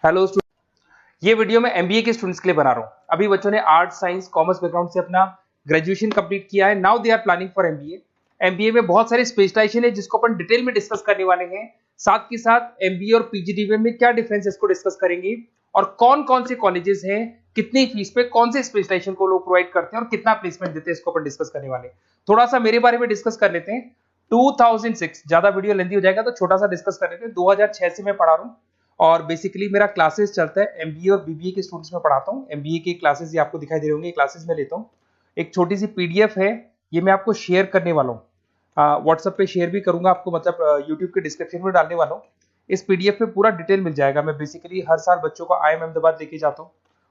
Hello student, ये video मैं MBA के स्टूडेंट्स के लिए बना रहा हूँ। अभी बच्चों ने आर्ट साइंस कॉमर्स बैकग्राउंड से अपना ग्रेजुएशन कंप्लीट किया है। Now they are planning for MBA. MBA में बहुत सारे स्पेशलाइजेशन है जिसको अपन डिटेल में डिस्कस करने वाले हैं। साथ के साथ एमबीए और पीजीडीएम में क्या डिफरेंस है इसको डिस्कस करेंगे, और कौन कौन से कॉलेजेस हैं, कितनी फीस पे कौन से स्पेशलाइजेशन को लोग प्रोवाइड करते हैं और कितना प्लेसमेंट देते हैं, इसको अपन डिस्कस करने वाले हैं। थोड़ा सा मेरे बारे में डिस्कस कर लेते हैं। 2006, ज्यादा वीडियो लेंथी हो जाएगा तो छोटा सा डिस्कस कर लेते हैं। 2006 से मैं पढ़ा रहा हूँ और बेसिकली मेरा क्लासेस चलता है एमबीए और बीबीए के स्टूडेंट्स में पढ़ाता हूँ। एमबीए के क्लासेस ये आपको दिखाई दे रहे होंगे, क्लासेस में लेता हूँ। एक छोटी सी पीडीएफ है, ये मैं आपको शेयर करने वाला हूँ। व्हाट्सएप पे शेयर भी करूंगा आपको, मतलब यूट्यूब के डिस्क्रिप्शन में डालने वाला हूँ। इस पीडीएफ पे पूरा डिटेल मिल जाएगा। मैं बेसिकली हर साल बच्चों को IIM अहमदाबाद लेके जाता हूँ।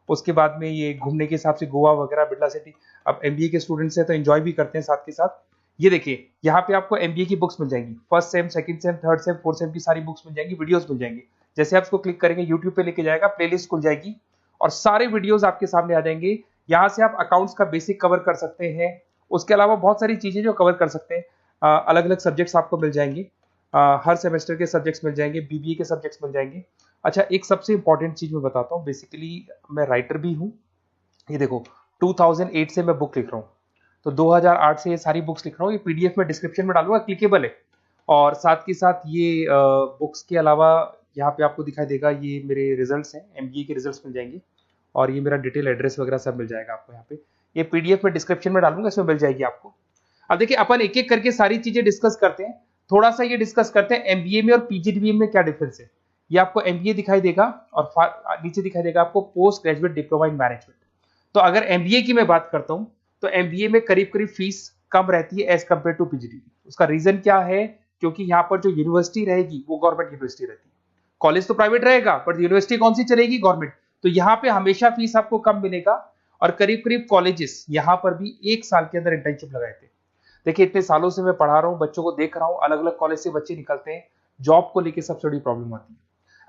उसके बाद में ये घूमने के हिसाब से गोवा वगैरह, बिरला सिटी। अब एमबीए के स्टूडेंट्स हैं तो एंजॉय भी करते हैं साथ के साथ। ये देखिए, यहाँ पे आपको एमबीए की बुक्स मिल जाएंगी। First sem, second same, third same, fourth same की सारी बुक्स मिल जाएंगी, वीडियोस मिल जाएंगी। जैसे आप इसको क्लिक करेंगे यूट्यूब पे लेके जाएगा, प्लेलिस्ट खुल जाएगी और सारे वीडियोस आपके सामने आ जाएंगे। यहाँ से आप अकाउंट्स का बेसिक कवर कर सकते हैं। उसके अलावा बहुत सारी चीजें जो कवर कर सकते हैं। अलग अलग सब्जेक्ट्स आपको मिल जाएंगे। हर सेमेस्टर के सब्जेक्ट्स मिल जाएंगे, बीबीए के सब्जेक्ट्स मिल जाएंगे। अच्छा, एक सबसे इंपॉर्टेंट चीज मैं बताता हूँ। बेसिकली मैं राइटर भी हूँ। ये देखो, 2008 से मैं बुक लिख रहा हूँ, तो 2008 से ये सारी बुक्स लिख रहा हूँ। ये पीडीएफ में डिस्क्रिप्शन में डालूंगा, क्लिकेबल है। और साथ के साथ ये बुक्स के अलावा यहाँ पे आपको दिखाई देगा, ये मेरे रिजल्ट्स हैं, एमबीए के रिजल्ट्स मिल जाएंगे। और ये मेरा डिटेल एड्रेस वगैरह सब मिल जाएगा आपको यहाँ पे। ये पीडीएफ में डिस्क्रिप्शन में डालूंगा, इसमें मिल जाएगी आपको। अब देखिए, अपन एक एक करके सारी चीजें डिस्कस करते हैं। थोड़ा सा ये डिस्कस करते हैं एमबीए में और पीजीडीएम में क्या डिफरेंस है। ये आपको एमबीए दिखाई देगा और नीचे दिखाई देगा आपको post graduate diploma in management. तो अगर एमबीए की मैं बात करता हूं तो एमबीए में करीब करीब फीस कम रहती है एज कंपेयर टू पीजीडीएम। उसका रीजन क्या है? क्योंकि यहाँ पर जो यूनिवर्सिटी रहेगी वो गवर्नमेंट यूनिवर्सिटी रहती है। कॉलेज तो प्राइवेट रहेगा बट यूनिवर्सिटी कौन सी चलेगी? गवर्नमेंट। तो यहाँ पे हमेशा फीस आपको कम मिलेगा। और करीब करीब कॉलेजेस यहाँ पर भी 1 साल के अंदर इंटर्नशिप लगाए थे। देखिए, इतने सालों से मैं पढ़ा रहा हूँ, बच्चों को देख रहा हूँ, अलग अलग कॉलेज से बच्चे निकलते हैं। जॉब को लेकर सबसे बड़ी प्रॉब्लम आती है।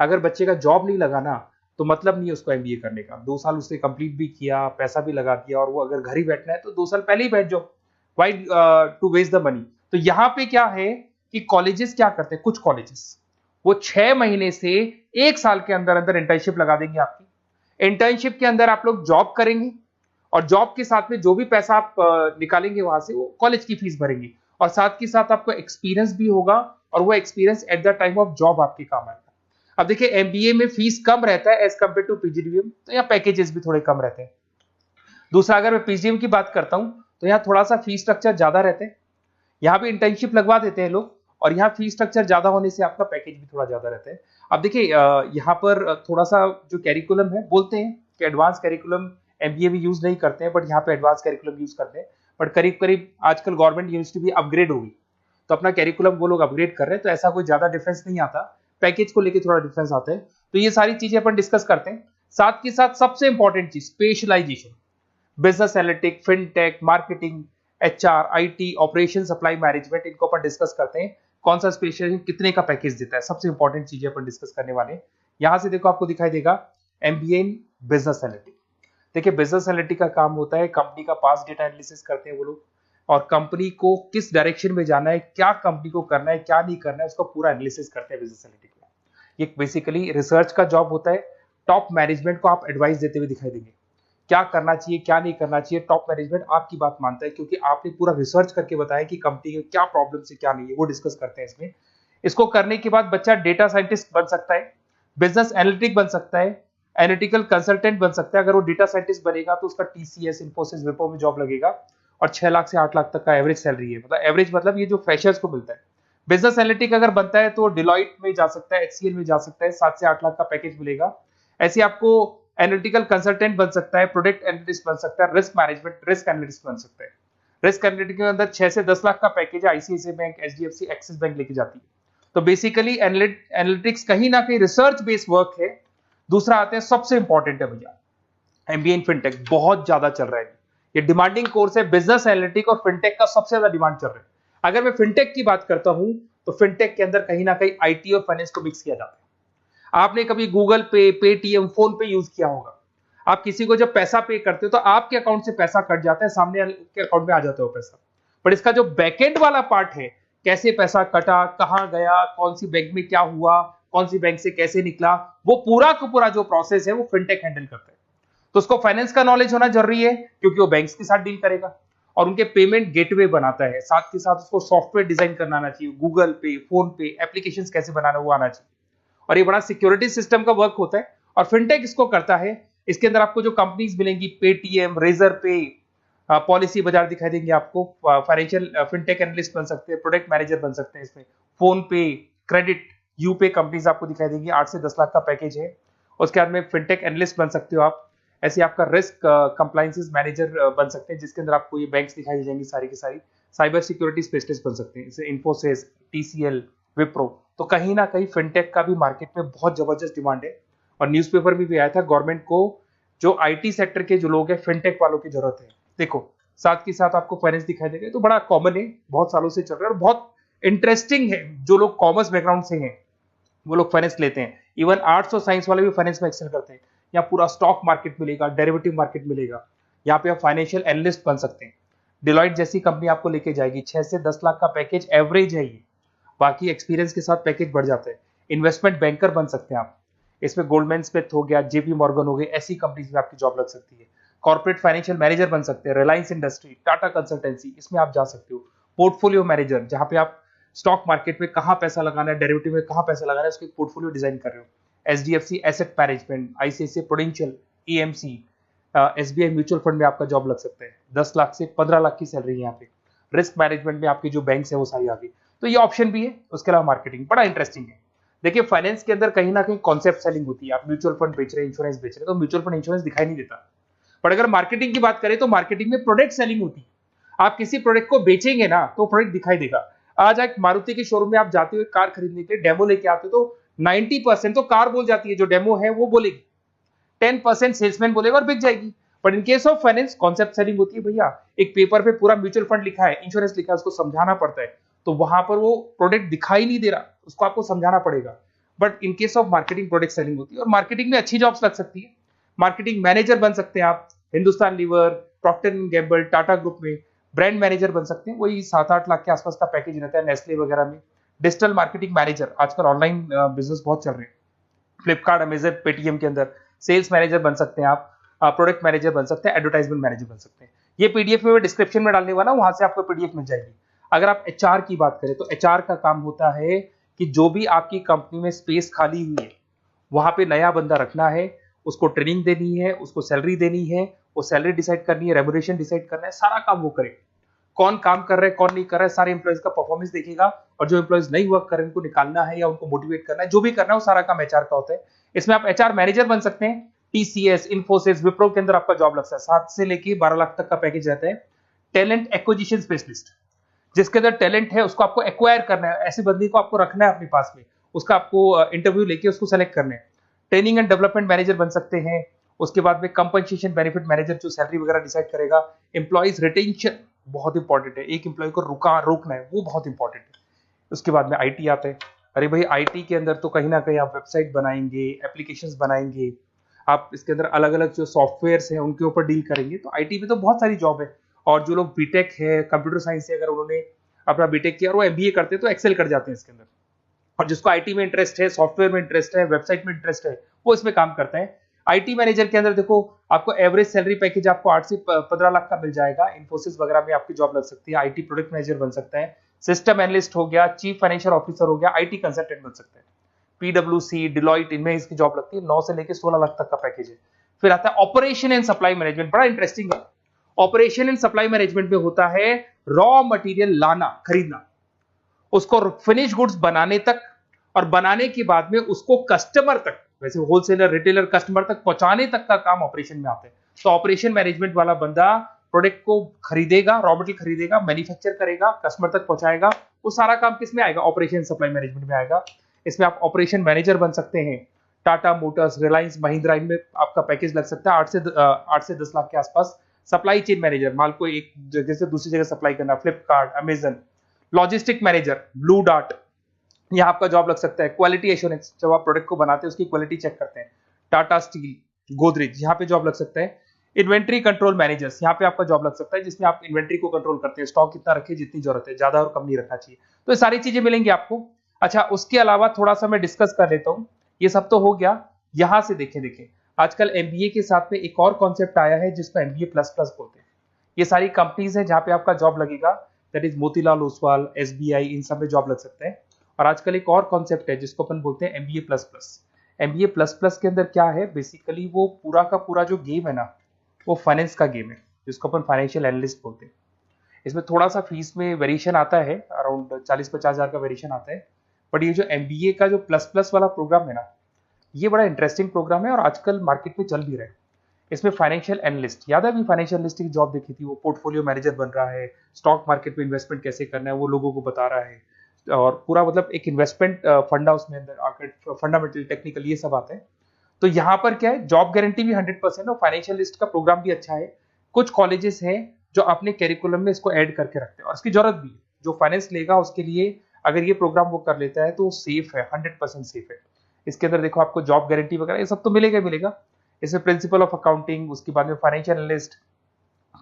अगर बच्चे का जॉब नहीं लगा ना, तो मतलब नहीं है उसको एमबीए करने का। 2 साल उसने कंप्लीट भी किया, पैसा भी लगा दिया, और वो अगर घर ही बैठना है तो 2 साल पहले ही बैठ जाओ। Why to waste the money? तो यहाँ पे क्या है कि कॉलेजेस क्या करते हैं, कुछ कॉलेजेस वो 6 महीने से 1 साल के अंदर अंदर इंटर्नशिप लगा देंगे आपकी। इंटर्नशिप के अंदर आप लोग जॉब करेंगे और जॉब के साथ में जो भी पैसा आप निकालेंगे वहां से, वो कॉलेज की फीस भरेंगे। और साथ के साथ आपको एक्सपीरियंस भी होगा, और वो experience at the time of job आपके काम आएगा। अब देखिए, एमबीए में फीस कम रहता है एज कंपेयर टू पीजीडीएम, तो यहाँ पैकेजेस भी थोड़े कम रहते हैं। दूसरा, अगर मैं पीजीडीएम की बात करता हूं तो यहाँ थोड़ा सा फीस स्ट्रक्चर ज्यादा रहते हैं। यहाँ भी इंटर्नशिप लगवा देते हैं लोग, और यहाँ फीस स्ट्रक्चर ज्यादा होने से आपका पैकेज भी थोड़ा ज्यादा रहता है। अब देखिए, यहाँ पर थोड़ा सा जो कैरिकुलम है, बोलते हैं कि एडवांस कैरिकुलम एमबीए भी यूज नहीं करते हैं, बट यहाँ पे एडवांस कैरिकुलम यूज करते हैं। बट करीब करीब आजकल गवर्नमेंट यूनिवर्सिटी भी अपग्रेड होगी, तो अपना कैरिकुलम वो लोग अपग्रेड कर रहे हैं, तो ऐसा कोई ज्यादा डिफरेंस नहीं आता। पैकेज को लेकर थोड़ा डिफरेंस आता है। तो ये सारी चीजें अपन डिस्कस करते हैं। साथ के साथ सबसे इंपॉर्टेंट चीज, specialisation. Business analytic, fintech, marketing, HR, IT, operation, supply management, इनको अपन डिस्कस करते हैं। कौन सा स्पेशलाइजेशन कितने का पैकेज देता है, सबसे इंपॉर्टेंट चीजें अपन डिस्कस करने वाले हैं। यहां से देखो, आपको दिखाई देगा एमबीए इन बिजनेस एनालिटिक। देखिए, बिजनेस एनालिटिक का काम होता है, कंपनी का पास डेटा एनालिसिस करते हैं वो लोग, और कंपनी को किस डायरेक्शन में जाना है, क्या कंपनी को करना है, क्या नहीं करना है, उसका पूरा एनालिसिस करते हैं बिजनेस एनालिटिक में। ये बेसिकली रिसर्च का जॉब होता है। टॉप मैनेजमेंट को आप एडवाइस देते हुए दिखाई देंगे, क्या करना चाहिए, क्या नहीं करना चाहिए। टॉप मैनेजमेंट आपकी बात मानता है, क्योंकि आपने पूरा रिसर्च करके बताया कि कंपनी में क्या प्रॉब्लम है, क्या नहीं है, वो डिस्कस करते हैं इसमें। इसको करने के बाद बच्चा डेटा साइंटिस्ट बन सकता है, बिजनेस एनालिटिक बन सकता है, एनालिटिकल कंसल्टेंट बन सकता है। अगर वो डेटा साइंटिस्ट बनेगा तो उसका टीसीएस, इन्फोसिस, विप्रो में जॉब लगेगा, और 6 लाख से 8 लाख तक का एवरेज सैलरी है। मतलब एवरेज मतलब ये जो फ्रेशर्स को मिलता है। बिजनेस एनालिटिक अगर बनता है तो डिलॉइट में जा सकता है, एचसीएल में जा सकता है, 7 से 8 लाख का पैकेज मिलेगा। ऐसे आपको एनालिटिकल कंसल्टेंट बन सकता है, प्रोडक्ट एनालिस्ट बन सकता है, रिस्क मैनेजमेंट, रिस्क एनालिस्ट बन सकता है। रिस्क एनालिटिक के अंदर 6 से 10 लाख का पैकेज है, ICICI bank, HDFC, axis bank लेके जाती है। तो बेसिकली एनालिटिक्स कहीं ना कहीं रिसर्च बेस्ड वर्क है। दूसरा आते हैं, सबसे इंपॉर्टेंट है भैया, एमबीए इन फिनटेक बहुत ज्यादा चल रहा है। ये डिमांडिंग कोर्स है। बिजनेस एनालिटिक और फिनटेक का सबसे ज्यादा डिमांड चल रहा है। अगर मैं फिनटेक की बात करता हूं तो फिनटेक के अंदर कहीं ना कहीं आईटी और फाइनेंस को मिक्स किया जाता है। आपने कभी गूगल पे, पेटीएम, फोन पे यूज किया होगा। आप किसी को जब पैसा पे करते हो तो आपके अकाउंट से पैसा कट जाता है, सामने के अकाउंट में आ जाता है वो पैसा। बट इसका जो बैकएंड वाला पार्ट है, कैसे पैसा कटा, कहां गया, कौन सी बैंक में क्या हुआ, कौन सी बैंक से कैसे निकला, वो पूरा का पूरा जो प्रोसेस है वो फिनटेक हैंडल करता है। तो उसको फाइनेंस का नॉलेज होना जरूरी है क्योंकि वो बैंक्स के साथ डील करेगा और उनके पेमेंट गेटवे बनाता है। साथ के साथ उसको सॉफ्टवेयर डिजाइन करना आना चाहिए, गूगल पे, फोन पे, एप्लीकेशन कैसे बनाना वो आना चाहिए। और ये बड़ा सिक्योरिटी सिस्टम का वर्क होता है और फिनटेक इसको करता है। इसके अंदर आपको जो कंपनीज मिलेंगी, पेटीएम, रेजर पे, पॉलिसी बाजार दिखाई देंगे आपको। फाइनेंशियल फिनटेक एनालिस्ट बन सकते हैं, प्रोडक्ट मैनेजर बन सकते हैं इसमें। फोन पे, क्रेडिट, यूपे कंपनीज आपको दिखाई देंगी। 8 से 10 लाख का पैकेज है। उसके बाद में फिनटेक एनालिस्ट बन सकते हो आप। ऐसे आपका रिस्क कंप्लायंसेस मैनेजर बन सकते हैं, जिसके अंदर आपको ये बैंक्स दिखाई दे जाएंगी सारी की सारी। साइबर सिक्योरिटी स्पेशलिस्ट बन सकते हैं, जैसे इन्फोसिस, टीसीएल, विप्रो। तो कहीं ना कहीं फिनटेक का भी मार्केट में बहुत जबरदस्त डिमांड है। और न्यूज़पेपर में भी आया था, गवर्नमेंट को जो आईटी सेक्टर के जो लोग हैं फिनटेक वालों की जरूरत है। देखो साथ के साथ आपको फाइनेंस दिखाई देगा, तो बड़ा कॉमन है, बहुत सालों से चल रहा है और बहुत इंटरेस्टिंग है। जो लोग कॉमर्स बैकग्राउंड से हैं वो लोग फाइनेंस लेते हैं। इवन आर्ट्स और साइंस वाले भी फाइनेंस में एक्सेल करते हैं। यहाँ पूरा स्टॉक मार्केट मिलेगा, डेरिवेटिव मार्केट मिलेगा। यहाँ पे आप फाइनेंशियल एनालिस्ट बन सकते हैं। डिलॉयट जैसी कंपनी आपको लेके जाएगी। 6 से 10 लाख का पैकेज एवरेज है ये, बाकी एक्सपीरियंस के साथ पैकेज बढ़ जाता है। इन्वेस्टमेंट बैंकर बन सकते हैं आप, इसमें गोल्डमैन स्मिथ हो गया, जेपी मॉर्गन हो गए, ऐसी कंपनीज में आपकी जॉब लग सकती है। कॉर्पोरेट फाइनेंशियल मैनेजर बन सकते हैं, रिलायंस इंडस्ट्री, टाटा कंसल्टेंसी, इसमें आप जा सकते हो। पोर्टफोलियो मैनेजर, जहां पे आप स्टॉक मार्केट में कहां पैसा लगाना है, डेरिवेटिव में कहां पैसा लगाना है, उसके पोर्टफोलियो डिजाइन कर रहे हो। HDFC asset management, ICICI prudential, AMC, SBI mutual fund में आपका जॉब लग सकता है। 10 लाख से 15 लाख की सैलरी है यहाँ पे। रिस्क मैनेजमेंट में आपकी जो बैंक्स है वो सारी आ गई। तो ये ऑप्शन भी है। उसके अलावा मार्केटिंग बड़ा इंटरेस्टिंग है। देखिए फाइनेंस के अंदर कहीं ना कहीं कॉन्सेप्ट सेलिंग होती है। आप म्यूचुअल फंड बेच रहे हैं, इंश्योरेंस बेच रहे हैं, तो म्यूचुअल फंड इंश्योरेंस दिखाई नहीं देता। पर अगर मार्केटिंग की बात करें तो मार्केटिंग में प्रोडक्ट सेलिंग होती है। आप किसी प्रोडक्ट को बेचेंगे ना तो प्रोडक्ट दिखाई देगा। आज एक मारुति के शोरूम में आप जाते हो कार खरीदने के लिए, डेमो लेके आते हो तो 90% तो कार बोल जाती है, जो डेमो है वो बोलेगी। 10% सेल्समैन बोलेगा और बिक जाएगी। But in case of finance concept selling होती है। भैया एक पेपर पे पूरा म्यूचुअल फंड लिखा है, इंश्योरेंस लिखा है, उसको समझाना पड़ता है। तो वहां पर वो प्रोडक्ट दिखाई नहीं दे रहा, उसको आपको समझाना पड़ेगा। But in case of marketing product selling होती है और मार्केटिंग में अच्छी जॉब्स लग सकती है। मार्केटिंग मैनेजर बन सकते हैं आप, Hindustan lever, Procter and Gamble, Tata group में ब्रांड मैनेजर बन सकते हैं। वही 7-8 लाख के आसपास का पैकेज रहता है, नेस्ले वगैरह में। डिजिटल मार्केटिंग मैनेजर, आजकल ऑनलाइन बिजनेस बहुत चल रहे हैं, फ्लिपकार्ट, अमेजन, पेटीएम के अंदर सेल्स मैनेजर बन सकते हैं आप। प्रोडक्ट मैनेजर बन सकते हैं, एडवर्टाइजमेंट मैनेजर बन सकते हैं। ये पीडीएफ में मैं डिस्क्रिप्शन में डालने वाला हूं, वहां से आपको पीडीएफ मिल जाएगी। अगर आप एचआर की बात करें तो एचआर का काम होता है कि जो भी आपकी कंपनी में स्पेस खाली हुई है वहां पे नया बंदा रखना है, उसको ट्रेनिंग देनी है, उसको सैलरी देनी है, वो सैलरी डिसाइड करनी है, रेम्यूनरेशन डिसाइड करना है, सारा काम वो करे। कौन काम कर रहा है, कौन नहीं कर रहा है, सारे एम्प्लॉयज का परफॉर्मेंस देखेगा। और जो एम्प्लॉयज नहीं वर्क कर रहे हैं उनको निकालना है या उनको मोटिवेट करना है, जो भी करना है वो सारा काम एचआर का होता है। इसमें आप एचआर मैनेजर बन सकते हैं। टीसीएस, इन्फोसिस, विप्रो के अंदर आपका जॉब लगता है। 7 से लेके 12 लाख तक का पैकेज रहता है। टैलेंट एक्विजिशन स्पेशलिस्ट, जिसके अंदर टैलेंट है उसको आपको एक्वायर करना है, ऐसे बंदे को आपको रखना है अपने पास में, उसका आपको इंटरव्यू लेके उसको सेलेक्ट करना है। ट्रेनिंग एंड डेवलपमेंट मैनेजर बन सकते हैं। उसके बाद में कंपनसेशन बेनिफिट मैनेजर, जो सैलरी वगैरह डिसाइड करेगा। एम्प्लॉइज रिटेंशन बहुत इंपॉर्टेंट है, एक एम्प्लॉय को रोकना है, वो बहुत इंपॉर्टेंट है। उसके बाद में आईटी आता है। अरे भाई आईटी के अंदर तो कहीं ना कहीं आप वेबसाइट बनाएंगे, एप्लीकेशंस बनाएंगे, आप इसके अंदर अलग अलग जो सॉफ्टवेयर्स हैं उनके ऊपर डील करेंगे। तो आईटी में तो बहुत सारी जॉब है। और जो लोग बीटेक है, कंप्यूटर साइंस से अगर उन्होंने अपना बीटेक किया और वो एमबीए करते हैं तो एक्सेल कर जाते हैं इसके अंदर। और जिसको आईटी में इंटरेस्ट है, सॉफ्टवेयर में इंटरेस्ट है, वेबसाइट में इंटरेस्ट है, वो इसमें काम करते हैं। आईटी मैनेजर के अंदर देखो आपको एवरेज सैलरी पैकेज आपको 8 से 15 लाख का मिल जाएगा। इन्फोसिस वगैरह में आपकी जॉब लग सकती है। आईटी प्रोडक्ट मैनेजर बन सकता है, सिस्टम एनालिस्ट हो गया, चीफ फाइनेंशियल ऑफिसर हो गया, आईटी कंसल्टेंट बन सकते हैं। पीडब्ल्यूसी, डिलॉयट, इनमें इसकी जॉब लगती है। 9 से लेकर 16 लाख तक का पैकेज है। फिर आता है ऑपरेशन एंड सप्लाई मैनेजमेंट, बड़ा इंटरेस्टिंग है। ऑपरेशन एंड सप्लाई मैनेजमेंट में होता है रॉ मटेरियल लाना, खरीदना, उसको फिनिश गुड्स बनाने तक, और बनाने के बाद में उसको कस्टमर तक, वैसे होलसेलर, रिटेलर, कस्टमर तक पहुंचाने तक का काम ऑपरेशन में आता है। तो ऑपरेशन मैनेजमेंट वाला बंदा प्रोडक्ट को खरीदेगा, रॉ मटेरियल खरीदेगा, मैन्युफैक्चर करेगा, कस्टमर तक पहुंचाएगा। वो सारा काम किस में आएगा? ऑपरेशन सप्लाई मैनेजमेंट में आएगा। इसमें आप ऑपरेशन मैनेजर बन सकते हैं। टाटा मोटर्स, रिलायंस, महिंद्रा, इनमें आपका पैकेज लग सकता है 8 से 10 लाख के आसपास। सप्लाई चेन मैनेजर, माल को एक जगह से दूसरी जगह सप्लाई करना, Flipkart, Amazon. Logistic manager, blue dart, यहाँ आपका जॉब लग सकता है। क्वालिटी एश्योरेंस, जब आप प्रोडक्ट को बनाते हैं उसकी क्वालिटी चेक करते हैं। टाटा स्टील, गोदरेज, यहाँ पे जॉब लग सकता है। इन्वेंट्री कंट्रोल मैनेजर्स, यहाँ पे आपका जॉब लग सकता है, जिसमें आप इन्वेंट्री को कंट्रोल करते हैं, स्टॉक कितना रखे, जितनी जरूरत है, ज्यादा और कम नहीं रखना चाहिए। तो ये सारी चीजें मिलेंगी आपको। अच्छा, उसके अलावा थोड़ा सा मैं डिस्कस कर लेता हूँ। ये सब तो हो गया। यहाँ से देखें आजकल एमबीए के साथ में एक और कॉन्सेप्ट आया है जिसको एमबीए प्लस प्लस बोलते हैं। ये सारी कंपनीज हैं जहाँ पे आपका जॉब लगेगा, that is Motilal Oswal, SBI, इन सब में जॉब लग सकता है। और आजकल एक और कॉन्सेप्ट है जिसको अपन बोलते हैं MBA plus plus. MBA plus plus के अंदर क्या है, बेसिकली वो पूरा का पूरा जो गेम है ना, वो फाइनेंस का गेम है, जिसको अपन फाइनेंशियल एनालिस्ट बोलते हैं। इसमें थोड़ा सा फीस में वेरिएशन आता है, अराउंड 40-50 हज़ार का वेरिएशन आता है। बट ये जो एमबीए का जो प्लस प्लस वाला प्रोग्राम है ना, ये बड़ा इंटरेस्टिंग प्रोग्राम है और आजकल मार्केट में चल भी रहा है। इसमें फाइनेंशियल एनालिस्ट, याद है अभी फाइनेंशियल एनालिस्ट की जॉब देखी थी, वो पोर्टफोलियो मैनेजर बन रहा है, स्टॉक मार्केट में इन्वेस्टमेंट कैसे करना है वो लोगों को बता रहा है, और पूरा मतलब एक इन्वेस्टमेंट फंडा उसमें अंदर आकर फंडामेंटल टेक्निकल ये सब आता है। तो यहाँ पर क्या है, जॉब गारंटी भी 100% और फाइनेंशियल लिस्ट का प्रोग्राम भी अच्छा है। कुछ कॉलेजेस हैं जो अपने कैरिकुलम में इसको ऐड करके रखते हैं और इसकी जरूरत भी है। जो फाइनेंस लेगा उसके लिए अगर ये प्रोग्राम वो कर लेता है तो सेफ है, 100% सेफ है। इसके अंदर देखो आपको जॉब गारंटी वगैरह ये सब तो मिलेगा ही मिलेगा। इसमें प्रिंसिपल ऑफ अकाउंटिंग, उसके बाद में financial analyst,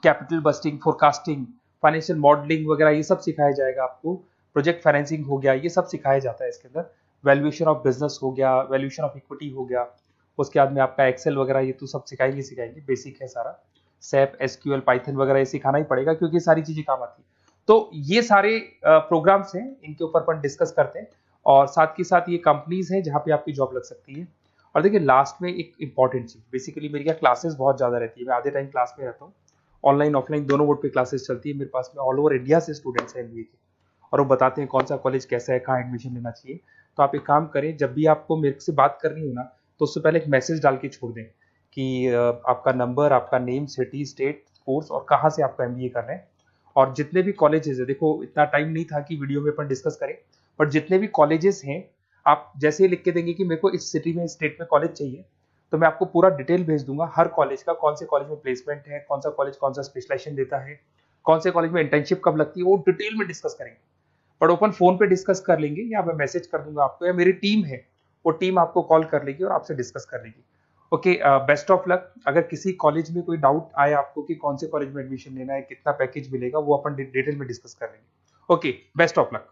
capital budgeting, forecasting, financial modelling वगैरह ये सब सिखाया जाएगा आपको। प्रोजेक्ट फाइनेंसिंग हो गया, ये सब सिखाया जाता है इसके अंदर। वैल्यूएशन ऑफ बिजनेस हो गया, वैल्यूएशन ऑफ इक्विटी हो गया। उसके बाद में आपका एक्सेल वगैरह ये तो सब सिखाएंगे, बेसिक है सारा। सैप, एसक्यूएल, पाइथन वगैरह ये सिखाना ही पड़ेगा क्योंकि ये सारी चीजें काम आती है। तो ये सारे प्रोग्राम्स हैं, इनके ऊपर अपन डिस्कस करते हैं। और साथ ही साथ ये कंपनीज हैं जहाँ पे आपकी जॉब लग सकती है। और देखिए लास्ट में एक इंपॉर्टेंट चीज, बेसिकली मेरी क्या क्लासेस बहुत ज्यादा रहती है, मैं आधे टाइम क्लास में रहता हूँ। ऑनलाइन ऑफलाइन दोनों मोड पे क्लासेस चलती है मेरे पास में। ऑल ओवर इंडिया से स्टूडेंट्स हैं एमबीए के, और वो बताते हैं कौन सा कॉलेज कैसा है, कहाँ एडमिशन लेना चाहिए। तो आप एक काम करें, जब भी आपको मेरे से बात करनी हो ना, तो उससे पहले एक मैसेज डाल के छोड़ दें कि आपका नंबर, आपका नेम, सिटी, स्टेट, कोर्स और कहाँ से आपका एमबीए कर रहे हैं। और जितने भी कॉलेजेस है, देखो इतना टाइम नहीं था कि वीडियो में अपन डिस्कस करें, बट जितने भी कॉलेजेस हैं आप जैसे ही लिख के देंगे कि मेरे को इस सिटी में, इस स्टेट में कॉलेज चाहिए, तो मैं आपको पूरा डिटेल भेज दूंगा हर कॉलेज का, कौन से कॉलेज में प्लेसमेंट है, कौन सा कॉलेज कौन सा स्पेशलाइजेशन देता है, कौन से कॉलेज में इंटर्नशिप कब लगती है, वो डिटेल में डिस्कस करेंगे। बट ओपन फोन पे डिस्कस कर लेंगे, या मैं मैसेज कर दूंगा आपको, या मेरी टीम है वो टीम आपको कॉल कर लेगी और आपसे डिस्कस कर लेगी। Okay, best of luck. अगर किसी कॉलेज में कोई डाउट आए आपको कि कौन से कॉलेज में एडमिशन लेना है, कितना पैकेज मिलेगा, वो अपन डिटेल में डिस्कस कर लेंगे। Okay, best of luck.